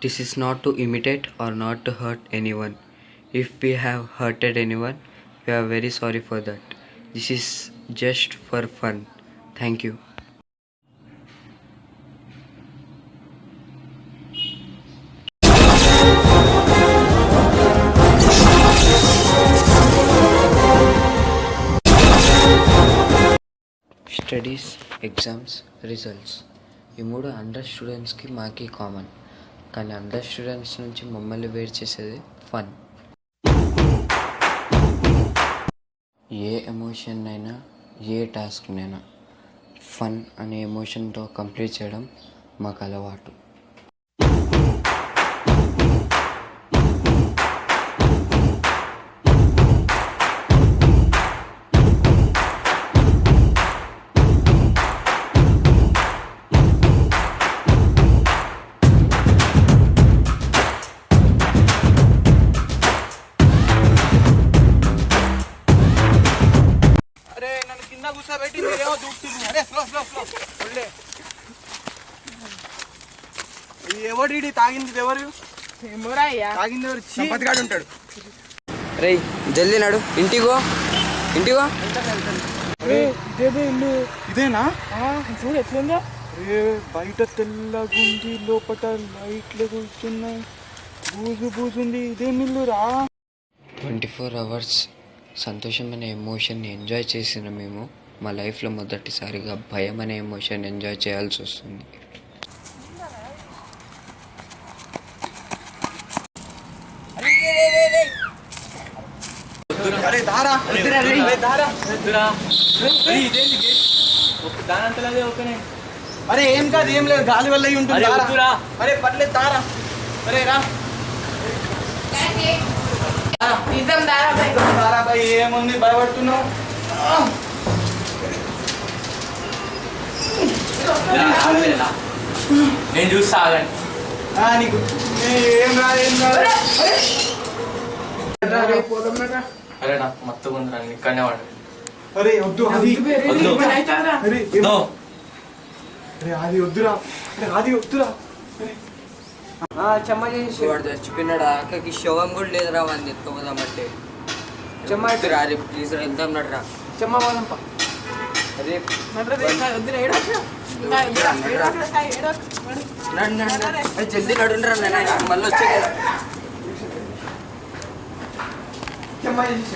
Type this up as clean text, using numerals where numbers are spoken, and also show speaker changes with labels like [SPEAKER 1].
[SPEAKER 1] This is not to imitate or not to hurt anyone. If we have hurted anyone, we are very sorry for that. This is just for fun. Thank you. Studies, exams, results ఈ మూడు under స్టూడెంట్స్కి మాకి common. కానీ under students నుంచి మమ్మల్ని వేరు చేసేది fun. ఏ emotion అయినా, ఏ టాస్క్నైనా ఫన్ అనే ఎమోషన్తో కంప్లీట్ చేయడం మాకు అలవాటు.
[SPEAKER 2] ఎవడు తాగింది? ఎవరు తాగింది? ఎవరు? సంపత్గాడు ఉంటాడు.
[SPEAKER 1] రే జల్దీ నాడు, ఇంటిగో ఇంటిగో.
[SPEAKER 2] ఇల్లు ఇదేనా? చూడు ఎట్లుందా. బయట తెల్లగుంది, లోపల లైట్లు కూర్చున్నాయి, బూజు బూజుంది. ఇదేం ఇల్లు రా?
[SPEAKER 1] 24 hours సంతోషం అనే ఎమోషన్ని ఎంజాయ్ చేసిన మేము మా లైఫ్లో మొదటిసారిగా భయం అనే ఎమోషన్ ఎంజాయ్ చేయాల్సి వస్తుంది.
[SPEAKER 2] అరే ఏం కాదు, ఏం లేదు, గాలి వల్ల ఉంటుంది. అరే పర్లేదు, తారా. అరే రా. దారాబాయి ఏముంది, భయపడుతున్నావు?
[SPEAKER 3] నేను చూస్తా.
[SPEAKER 2] నీకు ఏం రాదు, ఏం రాదు.
[SPEAKER 3] అరే నాకు మొత్తం ఉంది, నన్ను ఇక్కడనే వాడు.
[SPEAKER 2] అరే వద్దు, అది
[SPEAKER 3] వద్దు.
[SPEAKER 2] అరే అది వద్దురా, అది వద్దురా.
[SPEAKER 1] చెమ్మ చేసి వాడు చచ్చిపోయినాడు. అక్కకి శవం కూడా లేదురా, వాడిని ఎత్తుకోదామంటే. చెమ్మ రా రే, ప్లీజ్ రా, వెళ్తాం నడరా.
[SPEAKER 2] చెమ్మ పోదాంపా.
[SPEAKER 1] అరే జల్దీ నడుండ్రా, మళ్ళీ వచ్చే కదా.
[SPEAKER 2] చెమ్మ చేసి